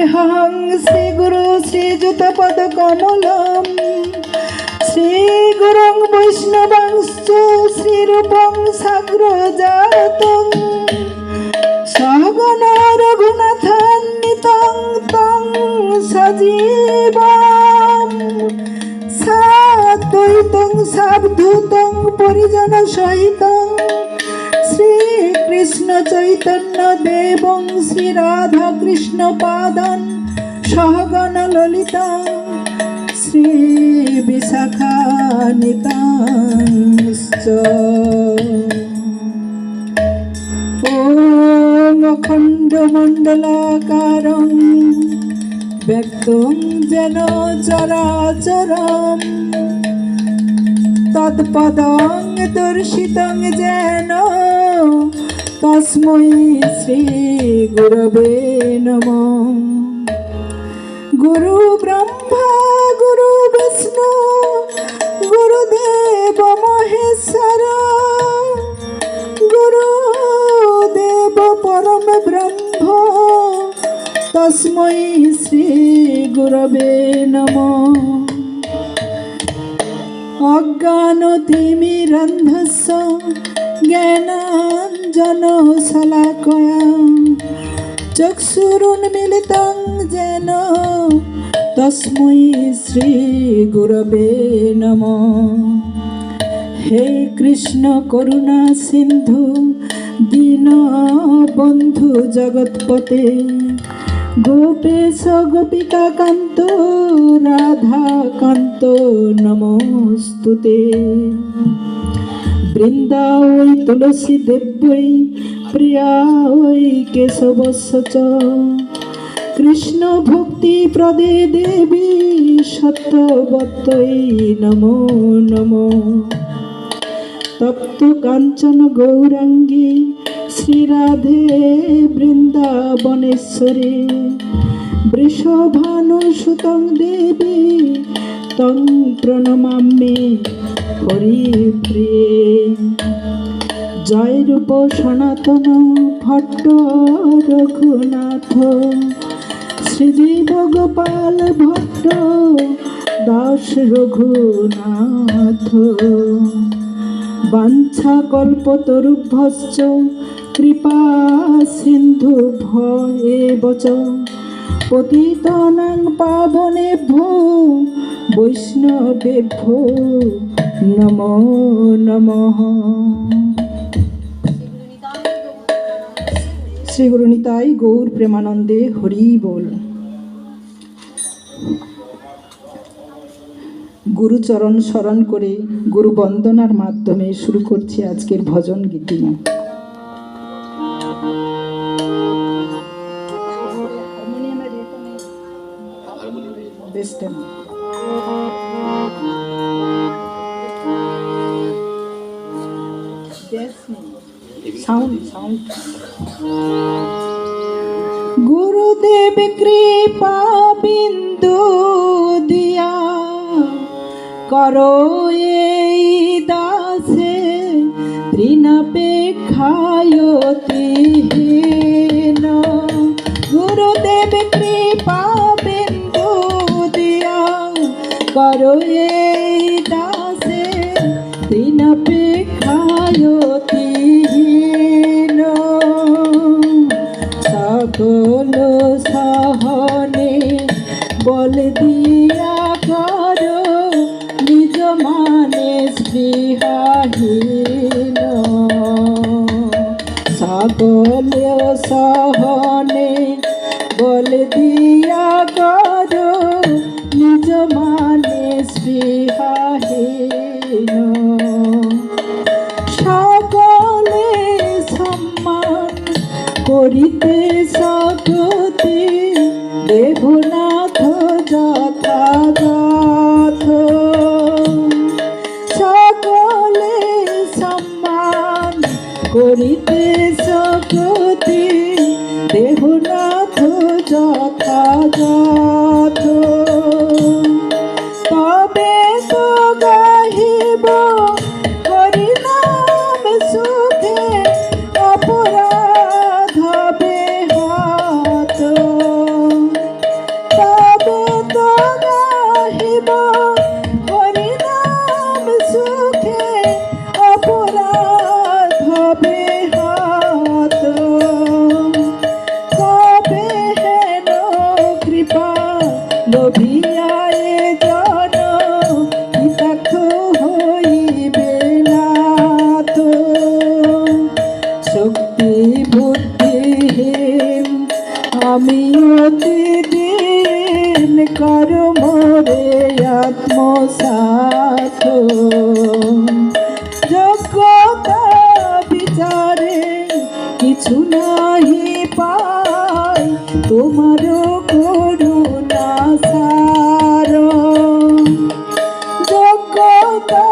देहं श्रीगुरु श्रीयुतपदकमलं श्रीगुरुं वैष्णवंश्च श्रीरूपं साग्रजातं सहगण रघुनाथान्वितं तं सजीवं साद्वैतं सावधूतं परिजनसहितं श्रीकृष्ण चैतन्य देवं श्रीराधा कृष्ण पादं सहगण ललिता श्री विशाखान्वितांश्च ॐ अखण्डमण्डलाकारं व्यक्तं जेन चराचरं तत्पदं दर्शितं जेन तस्मै श्री गुरवे नमः। गुरु ब्रह्मा गुरु विष्णु गुरुदेव महेश्वर गुरुदेव परम ब्रह्म तस्मै श्री गुरवे नमः। अज्ञानतिमिरन्धस्य ज्ञानाञ्जनशलाकया चक्षुरुन्मीलितं येन तस्मै श्री गुरवे नमः। हे कृष्ण करुणा सिंधु दीनबन्धु जगत्पते गोपेश गोपिका कांत राधा कांत नमोस्तुते। वृंदा वै तुलसी देव्यै प्रिया वै केशवस्य च कृष्ण भक्ति प्रदे देवी सत्यवत्यै नमो नमो। तप्त कांचन गौरांगी श्री राधे वृंदावनेश्वरी वृषभानुसुतं देवी तं प्रणमामि हरिप्रिये। जय रूप सनातन भट्ट रघुनाथ श्रीजीव गोपाल भट्ट दास रघुनाथ। वाञ्छा कल्पतरुभ्यश्च कृपा सिन्धुभ्येव च पतितानां पावनेभ्यो वैष्णवेभ्यो नमो नमः। श्री गुरु निताई गौर प्रेमानंदे हरि बोल। गुरुचरण स्मरण करे गुरु बंदनार माध्यमे शुरू करছি আজকের ভজন গীতিমা। गुरुदेव कृपा बिंदु दिया करो এই দাসে তৃণাপেক্ষায়তিহীন। গুরুদেব কৃপা বিন্দু দিয়া করো এই দাসে তৃণাপেক্ষায়তিহীন। সকল সহনে বল দিয়া করো নিজ মানে স্পৃহাহীন। সকল সহনে বল দিয়া করো নিজ মানে স্পৃহাহীন। সকলে সম্মান করিতে সকতি দেবনাথ যথাযথ। সকলে সম্মান করিতে সকতি দেবনাথ যথাযথ। তবে তো গাহিব হরিনাম সুখে অপরাধ হবে হাত। করো মোরে আত্মসাৎ। যোগ্যতা বিচারে কিছু নাহি পাই, তোমারও করুণা সার। যোগ্যতা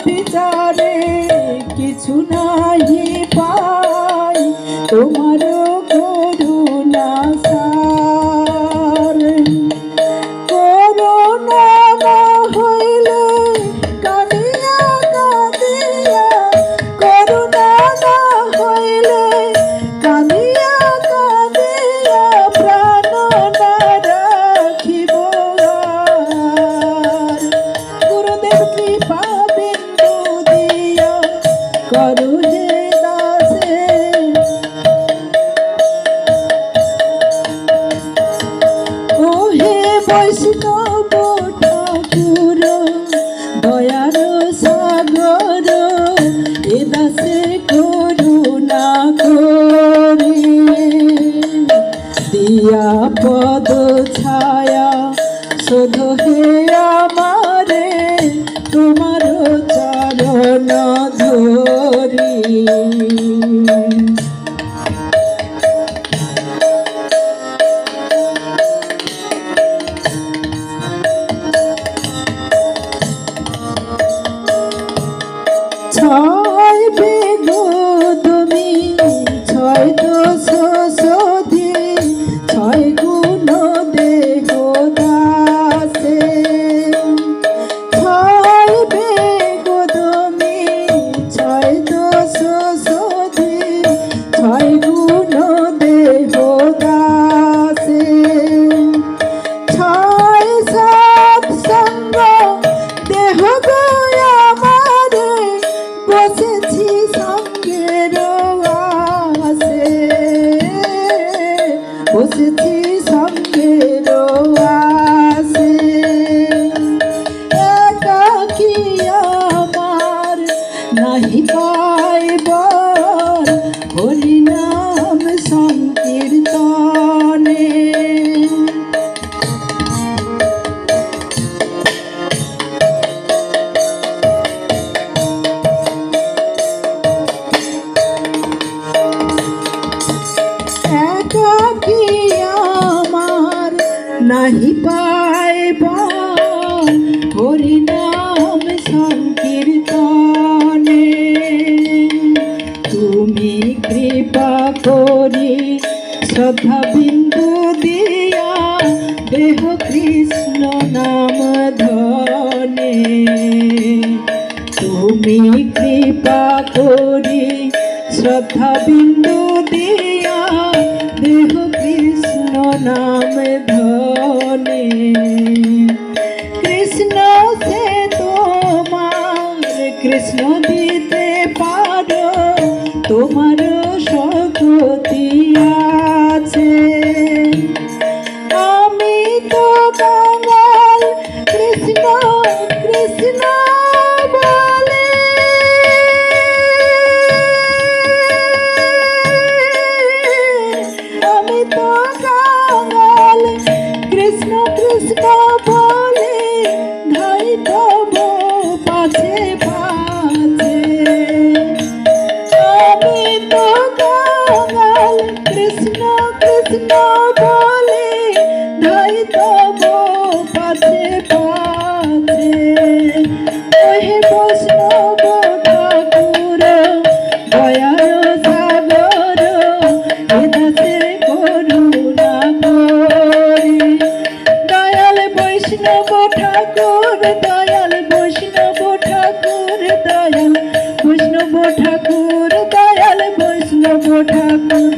বিচারে কিছু নাহি পাই, তোমারও করুণা সার। করুণা না হইলে কাঁদিয়া কাঁদিয়া, করুণা না হইলে কাঁদিয়া কাঁদিয়া প্রাণ না রাখিব আর। গুরুদেব কৃপা বিন্দু দিয়া করো হে দাসে। ও হে বৈষ্ণব ঠাকুর দয়ার সাগর, এ দাসে করুণা করে দিয়া পদ ছায়া শোধ হে আমারে, তোমার চরণ ধরি। ছয় বেগো তুমি ছয় দোষ শোধি, ছয় গুণ দেহ দাসে। ছয় বেগো তুমি ছয় দোষ শোধি, ছয় গুণ দেহ দাসে। ছয় সাত সঙ্গ দেহ গয়া মারে, বসেছি সঙ্গের আসে, বসেছি সঙ্গের আসে। একাকী আমার নাহি পাইবার, হরিনাম সংকীর্তনে। একাকী আমার নাহি পাইবার, হরিনাম সংকীর্তনে। তুমি কৃপা করি শ্রদ্ধা বিন্দু দিয়া, দেহ কৃষ্ণ নাম ধনে। তুমি কৃপা করি শ্রদ্ধা বিন্দু দিয়া, দেহ কৃষ্ণ নাম ধনে। কৃষ্ণ সে তোমার কৃষ্ণ দিতে পারো, তোমার শক্তি আছে। আমি তো কাঙাল কৃষ্ণ কৃষ্ণ বলে, আমি তো কাঙাল কৃষ্ণ কৃষ্ণ বলে, ধাই তব পাছে পাছে। আমি তো কাঙাল কৃষ্ণ কৃষ্ণ বলে, ধাই তব পাছে পাছে। ওহে বৈষ্ণব ঠাকুর দয়ার সাগর, এ দাসে করুণা করি। দয়াল বৈষ্ণব ঠাকুর, দয়াল বৈষ্ণব ঠাকুর, দয়াল বৈষ্ণব ঠাকুর, দয়াল বৈষ্ণব ঠাকুর।